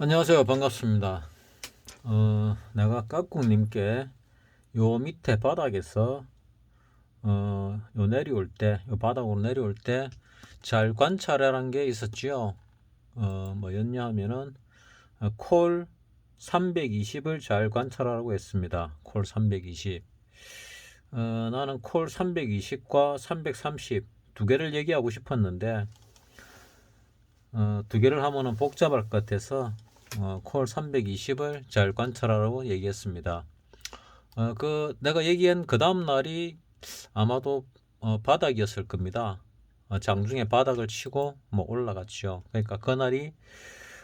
안녕하세요. 반갑습니다. 내가 깍꿍님께 요 밑에 바닥에서 요 내려올 때, 요 바닥으로 내려올 때 잘 관찰하라는 게 있었지요. 뭐였냐 하면은 콜 320을 잘 관찰하라고 했습니다. 콜 320. 나는 콜 320과 330 두 개를 얘기하고 싶었는데 두 개를 하면은 복잡할 것 같아서 콜 320을 잘 관찰하라고 얘기했습니다. 내가 얘기한 그 다음 날이 아마도 바닥이었을 겁니다. 장중에 바닥을 치고 뭐 올라갔죠. 그러니까 그날이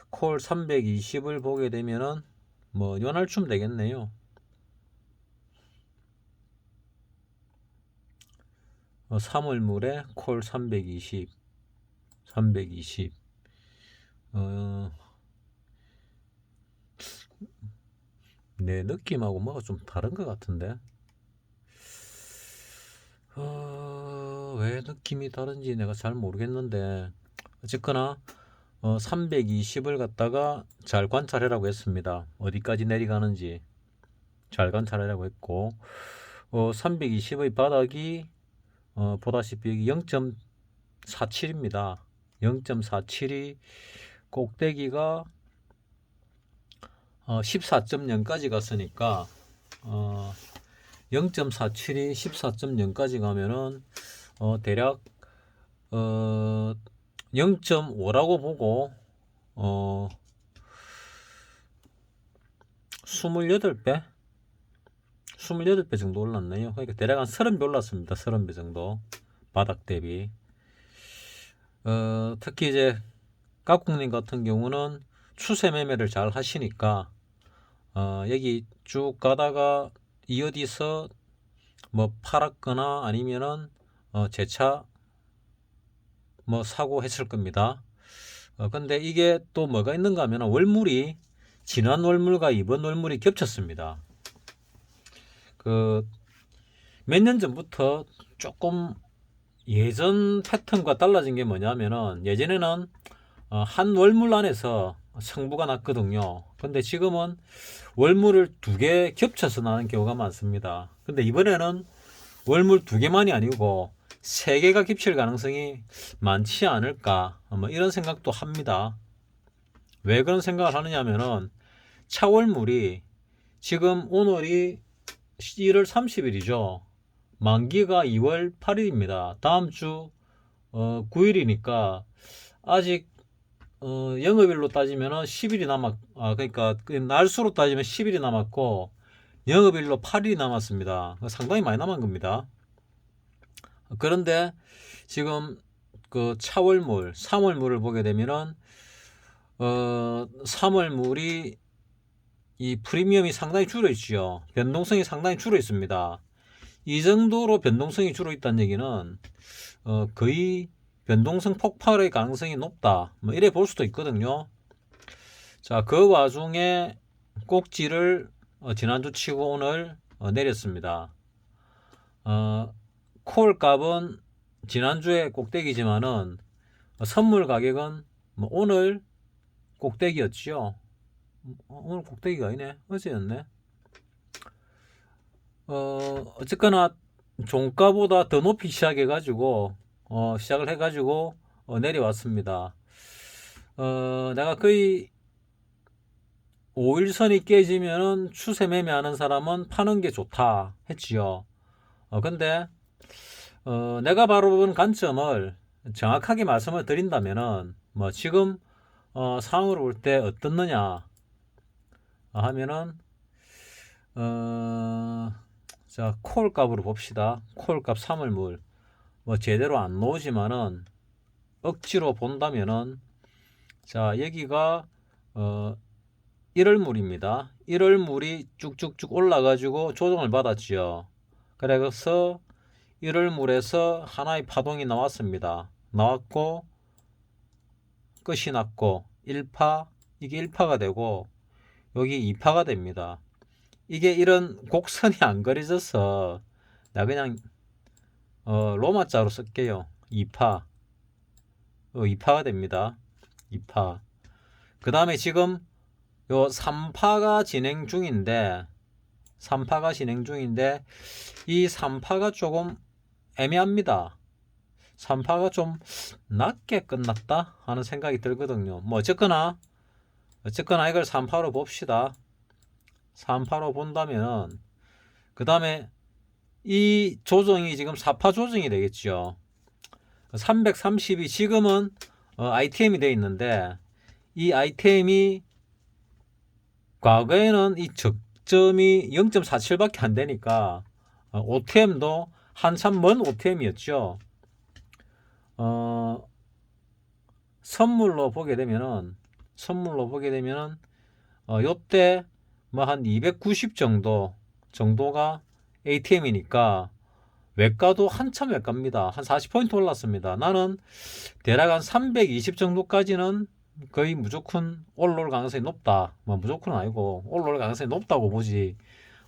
콜 320을 보게 되면은 뭐 요날쯤 되겠네요. 3월물에 콜 320, 320. 내 느낌하고 뭐가 좀 다른 것 같은데. 왜 느낌이 다른지 내가 잘 모르겠는데 어쨌거나 320을 갖다가 잘 관찰하라고 했습니다. 어디까지 내려가는지 잘 관찰하라고 했고 320의 바닥이 보다시피 여기 0.47입니다. 0.47이 꼭대기가 14.0까지 갔으니까 0.47이 14.0까지 가면은 대략 0.5라고 보고 28배? 28배 정도 올랐네요. 그러니까 대략 한 30배 올랐습니다. 30배 정도. 바닥 대비. 특히 이제 깍꿍님 같은 경우는 추세 매매를 잘 하시니까 여기 쭉 가다가 이 어디서 뭐 팔았거나 아니면은 재차 뭐 사고 했을 겁니다. 근데 이게 또 뭐가 있는가 하면 월물이 지난 월물과 이번 월물이 겹쳤습니다. 그 몇 년 전부터 조금 예전 패턴과 달라진 게 뭐냐면은 예전에는 한 월물 안에서 성부가 났거든요. 근데 지금은 월물을 두 개 겹쳐서 나는 경우가 많습니다. 근데 이번에는 월물 두 개만이 아니고 세 개가 겹칠 가능성이 많지 않을까 뭐 이런 생각도 합니다. 왜 그런 생각을 하느냐면은 차월물이 지금 오늘이 1월 30일이죠. 만기가 2월 8일입니다. 다음 주 9일이니까 아직 영업일로 따지면 10일이 그러니까 그 날수로 따지면 10일이 남았고 영업일로 8일이 남았습니다. 상당히 많이 남은 겁니다. 그런데 지금 그 차월물, 3월물을 보게 되면은 3월물이 이 프리미엄이 상당히 줄어 있죠. 변동성이 상당히 줄어 있습니다. 이 정도로 변동성이 줄어 있다는 얘기는 거의 변동성 폭발의 가능성이 높다. 뭐 이래 볼 수도 있거든요. 자, 그 와중에 꼭지를 지난주 치고 오늘 내렸습니다. 콜 값은 지난주에 꼭대기지만은 선물 가격은 뭐 오늘 꼭대기였죠. 오늘 꼭대기가 아니네. 어제였네. 어쨌거나 종가보다 더 높이 시작해가지고 시작을 해가지고 내려왔습니다. 내가 거의 5일선이 깨지면은 추세 매매하는 사람은 파는 게 좋다 했지요. 근데 내가 바로 본 관점을 정확하게 말씀을 드린다면은 뭐 지금 상황으로 볼 때 어떻느냐 하면은 자, 콜 값으로 봅시다. 콜 값 3월물 뭐 제대로 안 나오지만은 억지로 본다면은 자, 여기가 1월물입니다. 1월물이 쭉쭉쭉 올라가지고 조정을 받았지요. 그래서 1월물에서 하나의 파동이 나왔습니다. 나왔고 끝이 났고 1파, 이게 1파가 되고 여기 2파가 됩니다. 이게 이런 곡선이 안 그려져서 나 그냥 로마자로 쓸게요. 2파 2파가 됩니다. 2파. 그 다음에 지금 요 3파가 진행 중인데 이 3파가 조금 애매합니다. 3파가 좀 낮게 끝났다 하는 생각이 들거든요. 뭐 어쨌거나 이걸 3파로 봅시다. 3파로 본다면 그 다음에 이 조정이 지금 4파 조정이 되겠죠. 330이 지금은 ITM이 되어 있는데 이 ITM이 과거에는 이 적점이 0.47밖에 안 되니까 OTM도 한참 먼 OTM이었죠. 선물로 보게 되면은 요때 뭐 한 290 정도가 ATM이니까 외가도 한참 외가입니다. 한 40포인트 올랐습니다. 나는 대략 한 320 정도까지는 거의 무조건 올라올 가능성이 높다. 뭐 무조건은 아니고 올라올 가능성이 높다고 보지.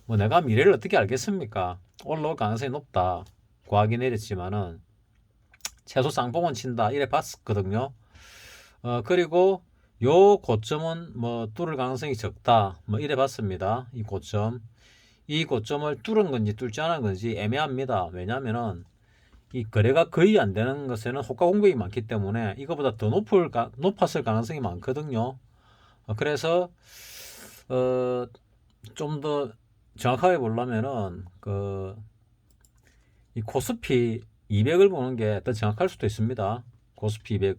뭐 내가 미래를 어떻게 알겠습니까? 올라올 가능성이 높다. 과하게 내렸지만은 최소 쌍봉은 친다. 이래 봤었거든요. 그리고 요 고점은 뭐 뚫을 가능성이 적다. 뭐 이래 봤습니다. 이 고점을 뚫은 건지 뚫지 않은 건지 애매합니다. 왜냐면은 이 거래가 거의 안 되는 것에는 호가 공백이 많기 때문에 이거보다 더 높았을 가능성이 많거든요. 그래서 좀 더 정확하게 보려면은 이 코스피 200을 보는 게 더 정확할 수도 있습니다. 코스피 200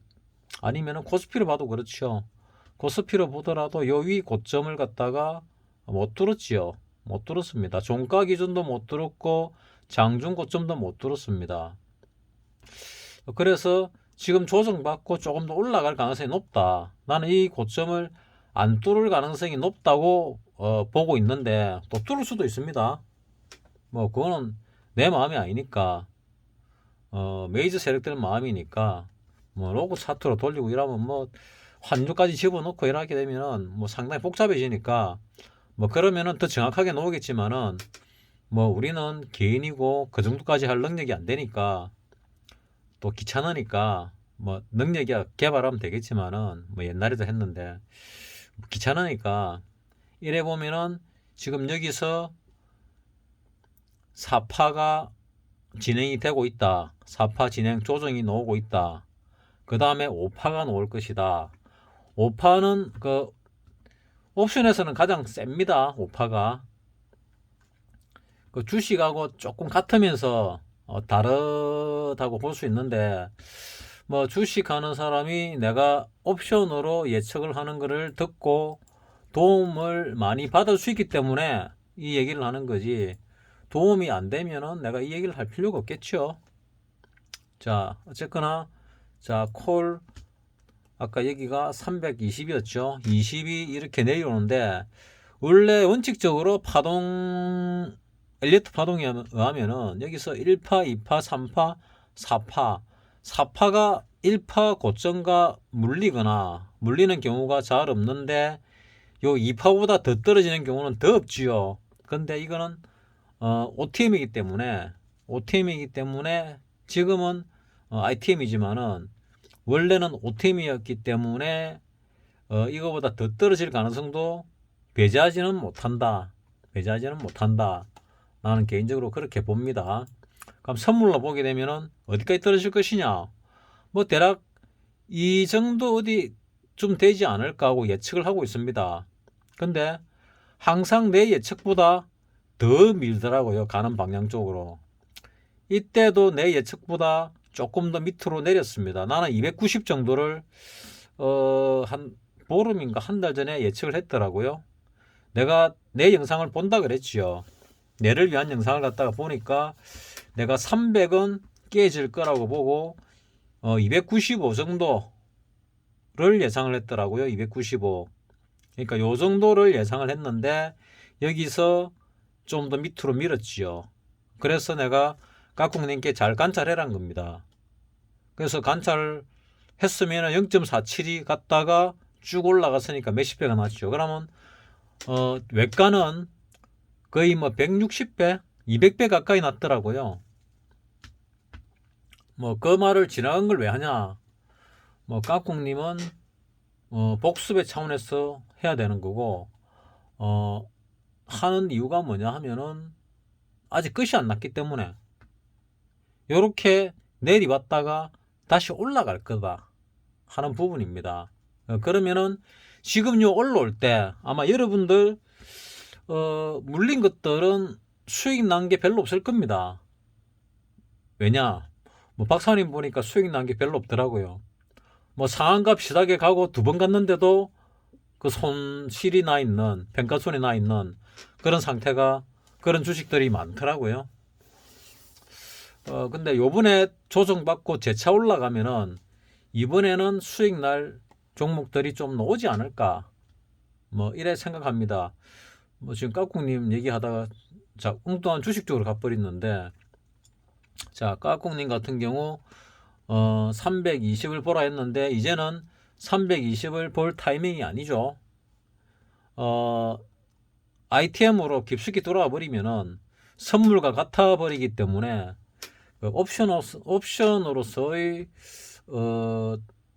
아니면은 코스피로 봐도 그렇죠. 코스피로 보더라도 요 위 고점을 갖다가 못 뚫었지요. 못 뚫었습니다. 종가 기준도 못 뚫었고 장중 고점도 못 뚫었습니다. 그래서 지금 조정받고 조금 더 올라갈 가능성이 높다. 나는 이 고점을 안 뚫을 가능성이 높다고 보고 있는데 또 뚫을 수도 있습니다. 뭐 그거는 내 마음이 아니니까 메이저 세력들 마음이니까 뭐 로고 차트로 돌리고 이러면 뭐 환율까지 집어넣고 이렇게 되면은 뭐 상당히 복잡해지니까 뭐 그러면은 더 정확하게 나오겠지만은 뭐 우리는 개인이고 그 정도까지 할 능력이 안 되니까 또 귀찮으니까 뭐 능력이 개발하면 되겠지만은 뭐 옛날에도 했는데 귀찮으니까 이래 보면은 지금 여기서 4파가 진행이 되고 있다. 4파 진행 조정이 나오고 있다. 그 다음에 5파가 나올 것이다. 5파는 그 옵션에서는 가장 셉니다. 5파가 그 주식하고 조금 같으면서 다르다고 볼 수 있는데 뭐 주식하는 사람이 내가 옵션으로 예측을 하는 것을 듣고 도움을 많이 받을 수 있기 때문에 이 얘기를 하는 거지. 도움이 안 되면은 내가 이 얘기를 할 필요가 없겠죠. 자, 어쨌거나 자, 콜 아까 여기가 320이었죠. 20이 이렇게 내려오는데 원래 원칙적으로 파동 엘리어트 파동에 의하면은 여기서 1파, 2파, 3파, 4파 4파가 1파 고점과 물리는 경우가 잘 없는데 요 2파보다 더 떨어지는 경우는 더 없지요. 근데 이거는 OTM이기 때문에 지금은 ITM이지만은 원래는 OTM이었기 때문에 이거보다 더 떨어질 가능성도 배제하지는 못한다. 나는 개인적으로 그렇게 봅니다. 그럼 선물로 보게 되면은 어디까지 떨어질 것이냐? 뭐 대략 이 정도 어디 좀 되지 않을까 하고 예측을 하고 있습니다. 근데 항상 내 예측보다 더 밀더라고요. 가는 방향 쪽으로. 이때도 내 예측보다 조금 더 밑으로 내렸습니다. 나는 290 정도를 한 보름인가 한 달 전에 예측을 했더라고요. 내가 내 영상을 본다 그랬지요. 내를 위한 영상을 갖다가 보니까 내가 300은 깨질 거라고 보고 295 정도를 예상을 했더라고요. 295. 그러니까 요 정도를 예상을 했는데 여기서 좀 더 밑으로 밀었지요. 그래서 내가 까꿍님께 잘 관찰해란 겁니다. 그래서 관찰을 했으면 0.47이 갔다가 쭉 올라갔으니까 몇십 배가 났죠. 그러면 외가는 거의 뭐 160배, 200배 가까이 났더라고요. 뭐 그 말을 지나간 걸 왜 하냐? 뭐 까꿍님은 복습의 차원에서 해야 되는 거고, 하는 이유가 뭐냐 하면은 아직 끝이 안 났기 때문에 요렇게 내리왔다가 다시 올라갈 거다 하는 부분입니다. 그러면은 지금 요 올라올 때 아마 여러분들 물린 것들은 수익 난 게 별로 없을 겁니다. 왜냐? 뭐 박사님 보니까 수익 난 게 별로 없더라고요. 뭐 상한가 비슷하게 가고 두 번 갔는데도 그 손실이 나 있는, 평가손이 나 있는 그런 상태가, 그런 주식들이 많더라고요. 근데 요번에 조정받고 재차 올라가면은 이번에는 수익 날 종목들이 좀 나오지 않을까, 뭐 이래 생각합니다. 뭐 지금 까꿍님 얘기하다가 자 엉뚱한 주식 쪽으로 가버렸는데, 자 까꿍님 같은 경우 320을 보라 했는데 이제는 320을 볼 타이밍이 아니죠. ITM으로 깊숙이 들어와 버리면은 선물과 같아 버리기 때문에 그 옵션으로서의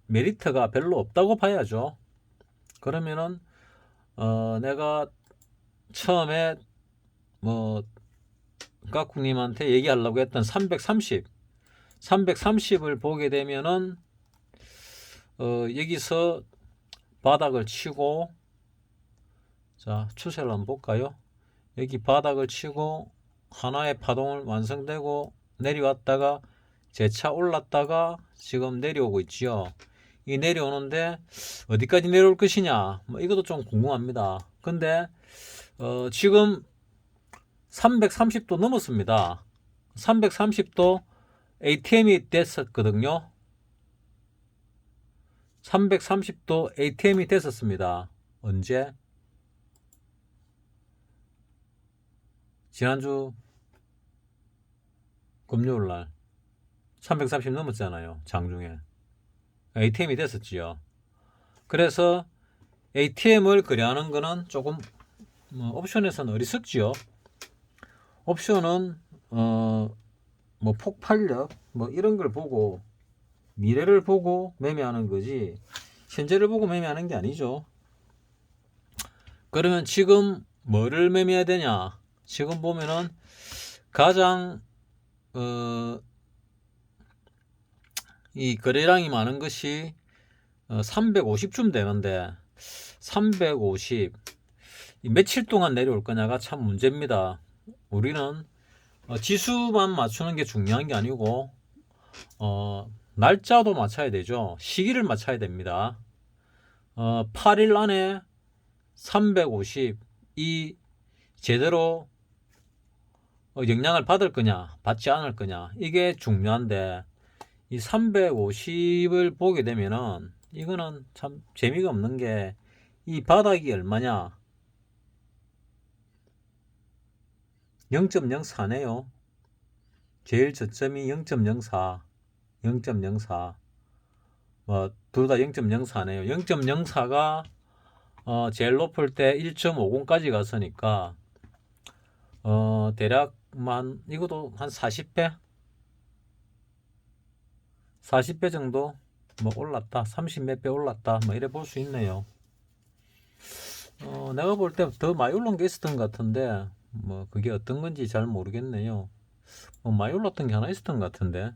메리트가 별로 없다고 봐야죠. 그러면은 내가 처음에 뭐 까꿍님한테 얘기하려고 했던 330을 보게 되면은 여기서 바닥을 치고, 자 추세를 한번 볼까요? 여기 바닥을 치고 하나의 파동을 완성되고 내려왔다가 재차 올랐다가 지금 내려오고 있지요. 이 내려오는데 어디까지 내려올 것이냐, 뭐 이것도 좀 궁금합니다. 근데 지금 330도 넘었습니다. 330도 ATM이 됐었거든요. 330도 ATM이 됐었습니다. 언제? 지난주 금요일날 330 넘었잖아요. 장중에 ATM이 됐었지요. 그래서 ATM을 거래하는 거는 조금 옵션에서는 어리석지요. 옵션은 뭐 폭발력 뭐 이런 걸 보고 미래를 보고 매매하는 거지 현재를 보고 매매하는 게 아니죠. 그러면 지금 뭐를 매매해야 되냐? 지금 보면은 가장 이 거래량이 많은 것이 350쯤 되는데 350 며칠 동안 내려올 거냐가 참 문제입니다. 우리는 지수만 맞추는 게 중요한 게 아니고 날짜도 맞춰야 되죠. 시기를 맞춰야 됩니다. 8일 안에 350이 제대로 영향을 받을 거냐 받지 않을 거냐 이게 중요한데, 이 350을 보게 되면은 이거는 참 재미가 없는 게 이 바닥이 얼마냐, 0.04네요. 제일 저점이 0.04 뭐 둘 다 0.04네요. 0.04가 제일 높을 때 1.50까지 갔으니까 대략만 이것도 한 40배 정도 뭐 올랐다, 30 몇 배 올랐다, 뭐 이래 볼 수 있네요. 내가 볼 때 더 많이 올라온 게 있었던 것 같은데 뭐 그게 어떤 건지 잘 모르겠네요. 뭐 많이 올랐던 게 하나 있었던 것 같은데,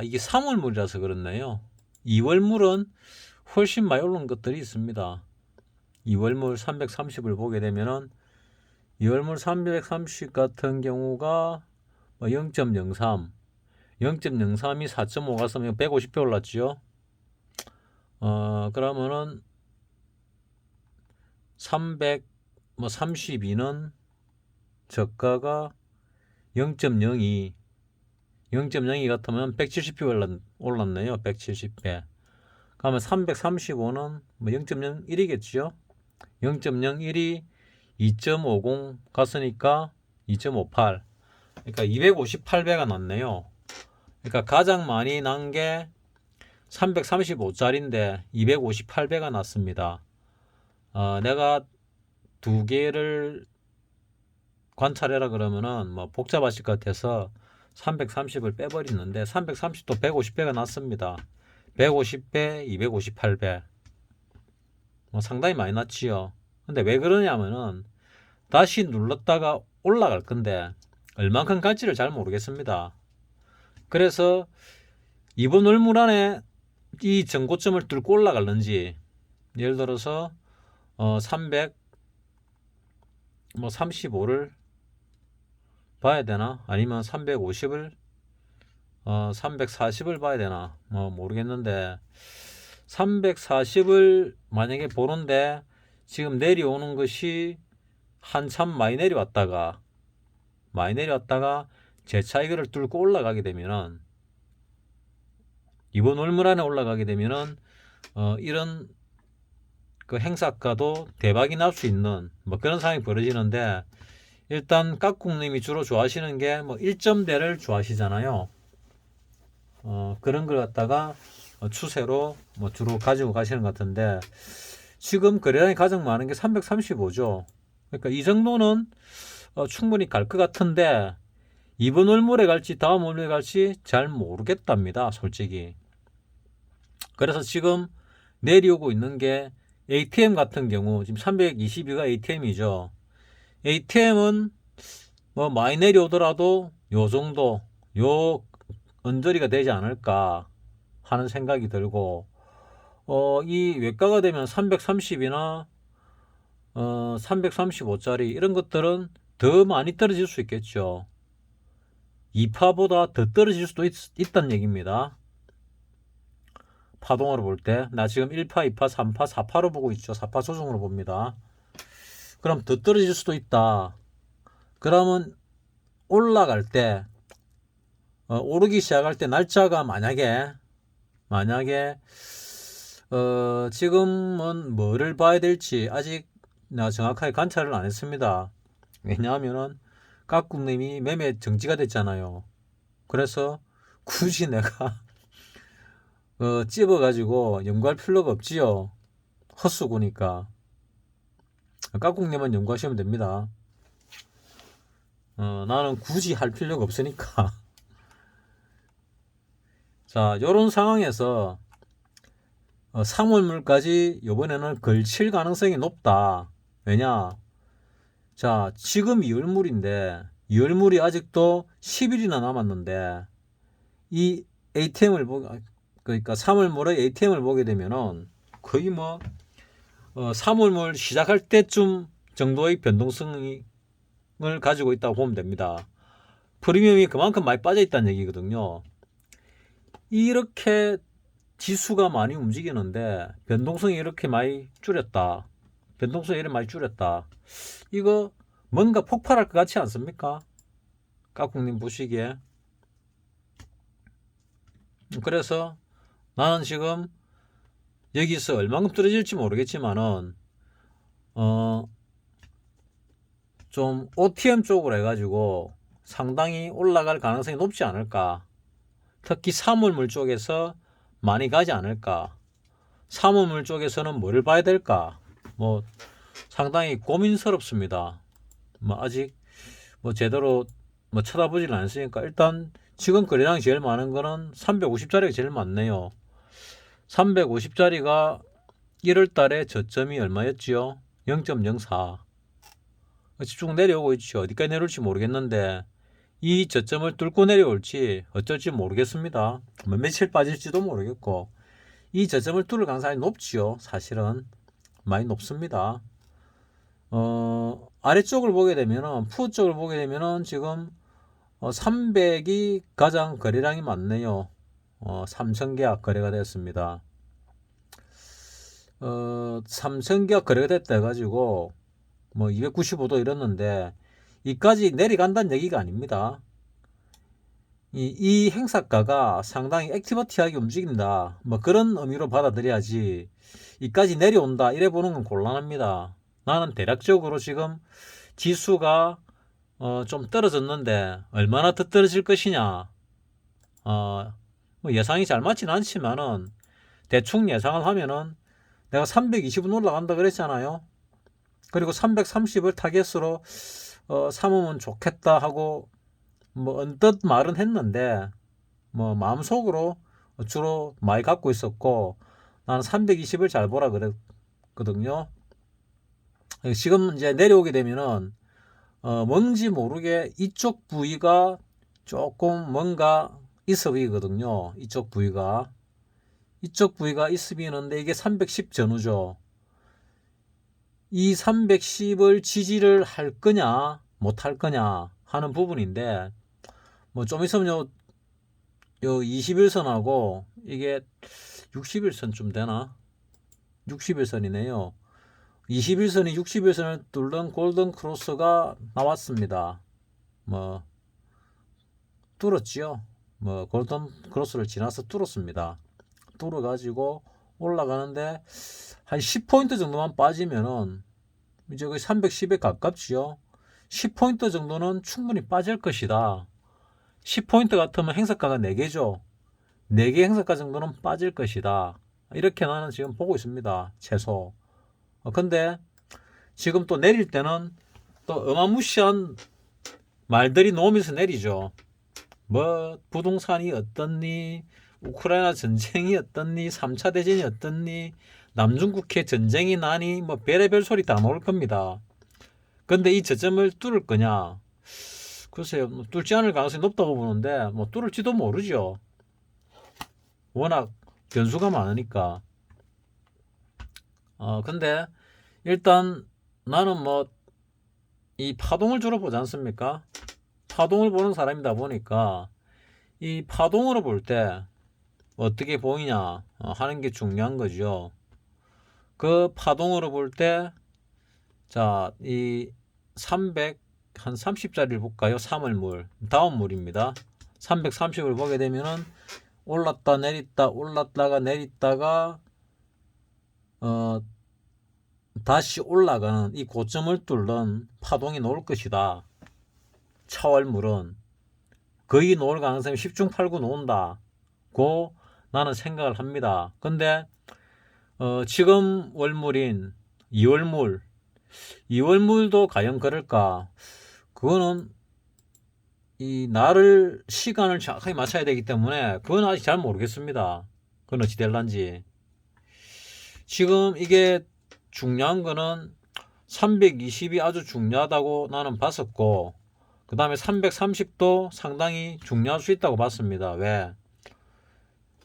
이게 3월물이라서 그렇네요. 2월물은 훨씬 많이 올라온 것들이 있습니다. 2월물 330을 보게 되면은 2월물 330 같은 경우가 0.03 0.03이 4.5 갔으면 150배 올랐지요. 그러면은 332는 저가가 0.02 같으면 170배 올랐네요. 170배. 그러면 335는 0.01이겠죠. 0.01이 2.50 갔으니까 2.58. 그러니까 258배가 났네요. 그러니까 가장 많이 난 게 335짜리인데 258배가 났습니다. 내가 두 개를 관찰해라 그러면은 뭐 복잡하실 것 같아서 330을 빼버리는데 330도 150배가 났습니다. 150배, 258배. 뭐 상당히 많이 났지요. 근데 왜 그러냐면은 다시 눌렀다가 올라갈 건데 얼만큼 갈지를 잘 모르겠습니다. 그래서 이번 월물 안에 이 전고점을 뚫고 올라갈는지, 예를 들어서 300 뭐 35를 봐야 되나, 아니면 350을 340을 봐야 되나 뭐 모르겠는데, 340을 만약에 보는데 지금 내려오는 것이 한참 많이 내려왔다가 재차 이거를 뚫고 올라가게 되면은, 이번 월물 안에 올라가게 되면은 이런 그 행사가도 대박이 날 수 있는 뭐 그런 상황이 벌어지는데, 일단 깍꿍님이 주로 좋아하시는 게 뭐 1점대를 좋아하시잖아요. 그런 걸 갖다가 추세로 뭐 주로 가지고 가시는 것 같은데, 지금 거래량이 가장 많은 게 335죠. 그러니까 이 정도는 충분히 갈 것 같은데, 이번 월물에 갈지 다음 월물에 갈지 잘 모르겠답니다, 솔직히. 그래서 지금 내려오고 있는 게 ATM 같은 경우 지금 322가 ATM이죠. ATM은 뭐 많이 내려오더라도 요 정도, 요 언저리가 되지 않을까 하는 생각이 들고, 이 외가가 되면 330이나 335짜리 이런 것들은 더 많이 떨어질 수 있겠죠. 2파보다 더 떨어질 수도 있다는 얘기입니다. 파동으로 볼 때. 나 지금 1파, 2파, 3파, 4파로 보고 있죠. 4파 조정으로 봅니다. 그럼 더 떨어질 수도 있다. 그러면 올라갈 때, 오르기 시작할 때 날짜가 만약에 지금은 뭐를 봐야 될지 아직 내가 정확하게 관찰을 안 했습니다. 왜냐하면은 깍꿍님이 매매 정지가 됐잖아요. 그래서 굳이 내가 찝어가지고 연구할 필요가 없지요. 헛수고니까. 깍꿍님은 연구하시면 됩니다. 나는 굳이 할 필요가 없으니까. 자, 요런 상황에서 3월물까지 이번에는 걸칠 가능성이 높다. 왜냐? 자, 지금 2월물인데 2월물이 아직도 10일이나 남았는데, 이 ATM을 그러니까 3월물의 ATM을 보게 되면은 거의 뭐 3월물 시작할 때쯤 정도의 변동성을 가지고 있다고 보면 됩니다. 프리미엄이 그만큼 많이 빠져 있다는 얘기거든요. 이렇게 지수가 많이 움직이는데 변동성이 이렇게 많이 줄였다. 변동성이 이렇게 많이 줄였다. 이거 뭔가 폭발할 것 같지 않습니까? 깍꿍님 보시기에. 그래서 나는 지금 여기서 얼마큼 떨어질지 모르겠지만은 좀 OTM 쪽으로 해가지고 상당히 올라갈 가능성이 높지 않을까. 특히 사물물 쪽에서 많이 가지 않을까. 사물물 쪽에서는 뭐를 봐야 될까. 뭐 상당히 고민스럽습니다. 뭐 아직 뭐 제대로 뭐 쳐다보질 않았으니까, 일단 지금 거래량이 제일 많은 거는 350짜리가 제일 많네요. 350짜리가 1월달에 저점이 얼마였지요? 0.04. 쭉 내려오고 있죠. 어디까지 내려올지 모르겠는데 이 저점을 뚫고 내려올지 어쩔지 모르겠습니다. 뭐 며칠 빠질지도 모르겠고, 이 저점을 뚫을 가능성이 높지요. 사실은 많이 높습니다. 아래쪽을 보게 되면은, 푸 쪽을 보게 되면은 지금 300이 가장 거래량이 많네요. 3,000계약 거래가 됐습니다. 3,000계약 거래가 됐다 해가지고 뭐 295도 이랬는데 이까지 내려간다는 얘기가 아닙니다. 이 행사가가 상당히 액티버티하게 움직인다, 뭐 그런 의미로 받아들여야지 이까지 내려온다 이래 보는 건 곤란합니다. 나는 대략적으로 지금 지수가 좀 떨어졌는데 얼마나 더 떨어질 것이냐, 뭐 예상이 잘 맞지는 않지만은 대충 예상을 하면은, 내가 320은 올라간다 그랬잖아요. 그리고 330을 타겟으로 삼으면 좋겠다 하고 뭐 언뜻 말은 했는데, 뭐 마음속으로 주로 많이 갖고 있었고, 나는 320을 잘 보라 있거든요. 지금 이제 내려오게 되면은 뭔지 모르게 이쪽 부위가 조금 뭔가 있어 보이거든요. 이쪽 부위가 있어 보이는데 이게 310 전후죠. 이 310을 지지를 할 거냐 못 할 거냐 하는 부분인데, 뭐 좀 있으면 요 21선하고 이게 60일선쯤 되나? 60일선이네요. 21선이 60일선을 뚫는 골든 크로스가 나왔습니다. 뭐 뚫었지요. 뭐 골든 크로스를 지나서 뚫었습니다. 뚫어 가지고 올라가는데 한 10포인트 정도만 빠지면은 이제 거의 310에 가깝지요. 10포인트 정도는 충분히 빠질 것이다. 10포인트 같으면 행사가가 4개죠. 4개 행사가 정도는 빠질 것이다. 이렇게 나는 지금 보고 있습니다. 최소. 근데 지금 또 내릴 때는 또 어마무시한 말들이 나오면서 내리죠. 뭐 부동산이 어떻니, 우크라이나 전쟁이 어떻니, 3차 대전이 어떻니, 남중국해 전쟁이 나니, 뭐 별의별 소리 다 나올 겁니다. 근데 이 저점을 뚫을 거냐? 글쎄요, 뭐 뚫지 않을 가능성이 높다고 보는데 뭐 뚫을지도 모르죠. 워낙 변수가 많으니까. 근데 일단 나는 뭐 이 파동을 주로 보지 않습니까? 파동을 보는 사람이다 보니까 이 파동으로 볼 때 어떻게 보이냐 하는 게 중요한 거죠. 그 파동으로 볼 때, 자, 이 300, 한 30짜리를 볼까요? 3월물, 다음 물입니다. 330을 보게 되면은 올랐다 내렸다 올랐다가 내렸다가 다시 올라가는 이 고점을 뚫는 파동이 나올 것이다. 차월물은 거의 나올 가능성이 10중 8구 나온다고 나는 생각을 합니다. 근데 지금 월물인 2월물도 과연 그럴까? 그거는 이 날을 시간을 정확하게 맞춰야 되기 때문에 그건 아직 잘 모르겠습니다. 그건 어찌 될란지. 지금 이게 중요한 거는 320이 아주 중요하다고 나는 봤었고, 그 다음에 330도 상당히 중요할 수 있다고 봤습니다. 왜?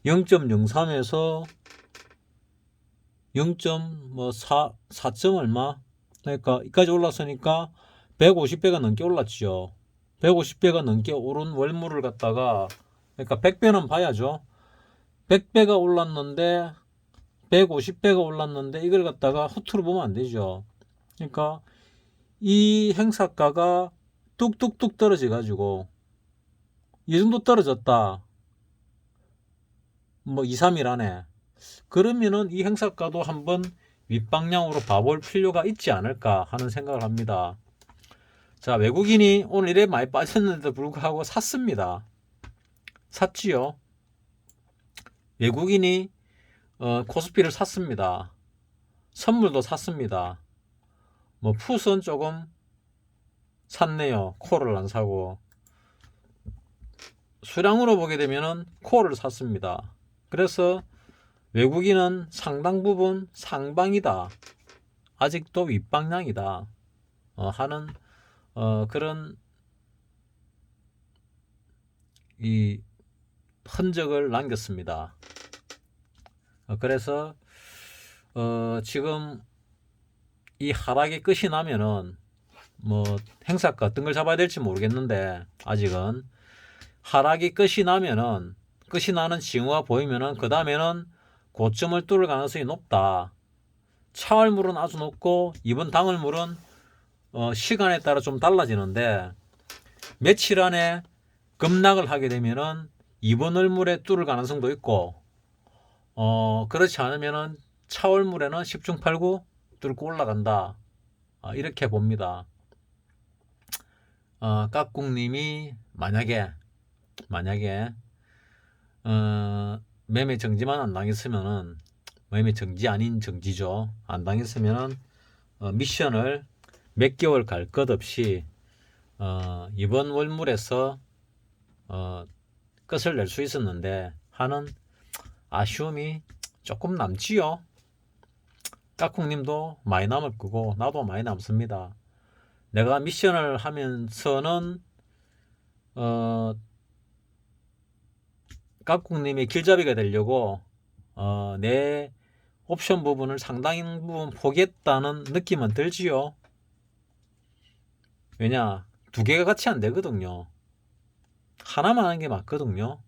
0.03에서 0.4, 4점 얼마? 그러니까 이까지 올랐으니까 150배가 넘게 올랐죠. 150배가 넘게 오른 월물을 갖다가, 그러니까 100배는 봐야죠. 100배가 올랐는데 150배가 올랐는데 이걸 갖다가 허투루 보면 안 되죠. 그러니까 이 행사가가 뚝뚝뚝 떨어져 가지고 이 정도 떨어졌다. 뭐 2, 3일 안에. 그러면은 이 행사가도 한번 윗방향으로 봐볼 필요가 있지 않을까 하는 생각을 합니다. 자, 외국인이 오늘 이래 많이 빠졌는데도 불구하고 샀습니다. 샀지요. 외국인이 코스피를 샀습니다. 선물도 샀습니다. 뭐 풋은 조금 샀네요. 콜을 안 사고. 수량으로 보게 되면은 콜을 샀습니다. 그래서 외국인은 상당 부분 상방이다, 아직도 윗방향이다 하는 그런 이 흔적을 남겼습니다. 그래서 지금 이 하락의 끝이 나면은 뭐 행사가 어떤 걸 잡아야 될지 모르겠는데, 아직은 하락이 끝이 나면은, 끝이 나는 징후가 보이면은 그 다음에는 고점을 뚫을 가능성이 높다. 차월물은 아주 높고 이번 당월물은 시간에 따라 좀 달라지는데, 며칠 안에 급락을 하게 되면은 이번 월물에 뚫을 가능성도 있고, 그렇지 않으면은 차월물에는 10중 8구 뚫고 올라간다. 이렇게 봅니다. 깍꿍님이 만약에 매매 정지만 안 당했으면은, 매매 정지 아닌 정지죠, 안 당했으면은 미션을 몇 개월 갈 것 없이 이번 월물에서 끝을 낼 수 있었는데 하는 아쉬움이 조금 남지요. 까꿍님도 많이 남을 거고 나도 많이 남습니다. 내가 미션을 하면서는 까꿍님의 길잡이가 되려고 내 옵션 부분을 상당 부분 포기했다는 느낌은 들지요. 왜냐, 두 개가 같이 안 되거든요. 하나만 하는 게 맞거든요.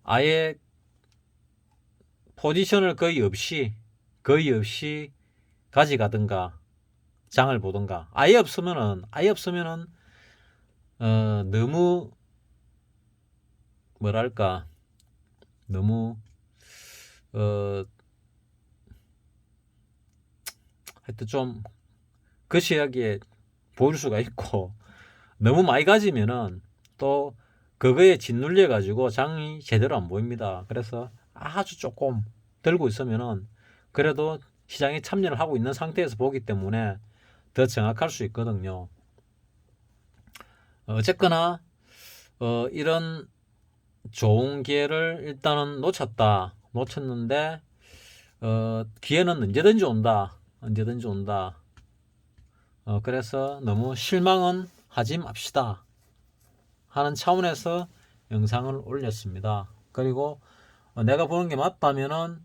아예 포지션을 거의 없이 가져가든가 장을 보든가 아예 없으면은 너무 뭐랄까 너무 하여튼 좀 거시하게 보일 수가 있고 너무 많이 가지면은 또 그거에 짓눌려 가지고 장이 제대로 안 보입니다. 그래서 아주 조금 들고 있으면은 그래도 시장에 참여를 하고 있는 상태에서 보기 때문에 더 정확할 수 있거든요. 어쨌거나 이런 좋은 기회를 일단은 놓쳤는데 기회는 언제든지 온다. 그래서 너무 실망은 하지 맙시다 하는 차원에서 영상을 올렸습니다. 그리고 내가 보는 게 맞다면은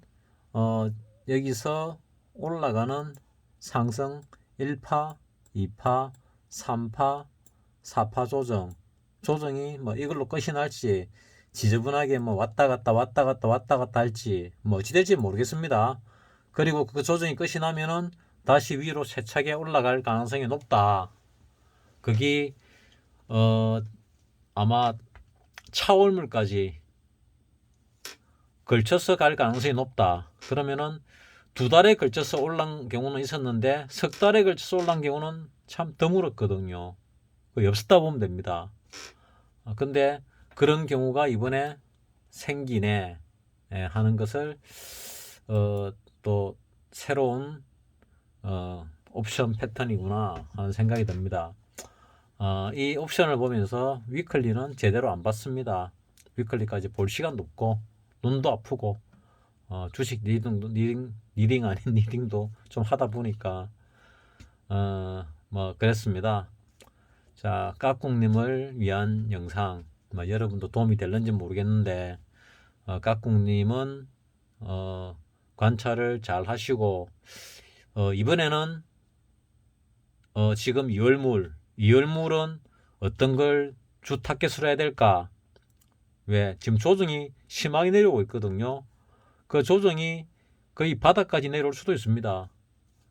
여기서 올라가는 상승 1파, 2파, 3파, 4파 조정이 뭐 이걸로 끝이 날지 지저분하게 뭐 왔다 갔다 할지 뭐 어찌 될지 모르겠습니다. 그리고 그 조정이 끝이 나면은 다시 위로 세차게 올라갈 가능성이 높다. 그게 아마 차월물까지 걸쳐서 갈 가능성이 높다. 그러면은 두 달에 걸쳐서 올란 경우는 있었는데 석 달에 걸쳐서 올란 경우는 참 드물었거든요. 없었다 보면 됩니다. 근데 그런 경우가 이번에 생기네 하는 것을 또 새로운 옵션 패턴이구나 하는 생각이 듭니다. 이 옵션을 보면서 위클리는 제대로 안 봤습니다. 위클리까지 볼 시간도 없고 눈도 아프고 주식 리딩 아닌 리딩도 좀 하다 보니까 뭐 그랬습니다. 자, 까꿍님을 위한 영상 뭐 여러분도 도움이 될는지 모르겠는데 까꿍님은 관찰을 잘 하시고 이번에는 지금 2월물은 어떤 걸 주 타겟으로 해야 될까? 왜? 지금 조정이 심하게 내려오고 있거든요. 그 조정이 거의 바닥까지 내려올 수도 있습니다.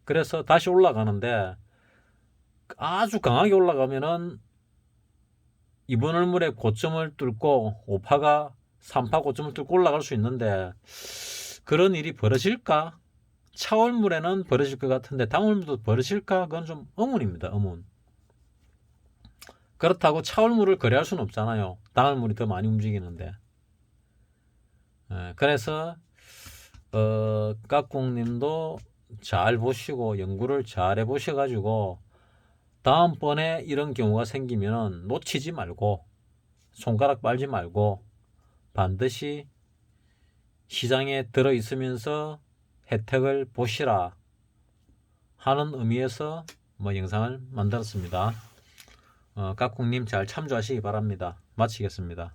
그래서 다시 올라가는데 아주 강하게 올라가면은 이번 월물의 고점을 뚫고 5파가 3파 고점을 뚫고 올라갈 수 있는데 그런 일이 벌어질까? 차월물에는 벌어질 것 같은데 당월물도 벌어질까? 그건 좀 의문입니다. 의문. 그렇다고 차월물을 거래할 수는 없잖아요. 당월물이 더 많이 움직이는데. 그래서 까꿍님도 잘 보시고 연구를 잘 해보셔가지고 다음번에 이런 경우가 생기면 놓치지 말고 손가락 빨지 말고 반드시 시장에 들어있으면서 혜택을 보시라 하는 의미에서 뭐 영상을 만들었습니다. 까꿍님 잘 참조하시기 바랍니다. 마치겠습니다.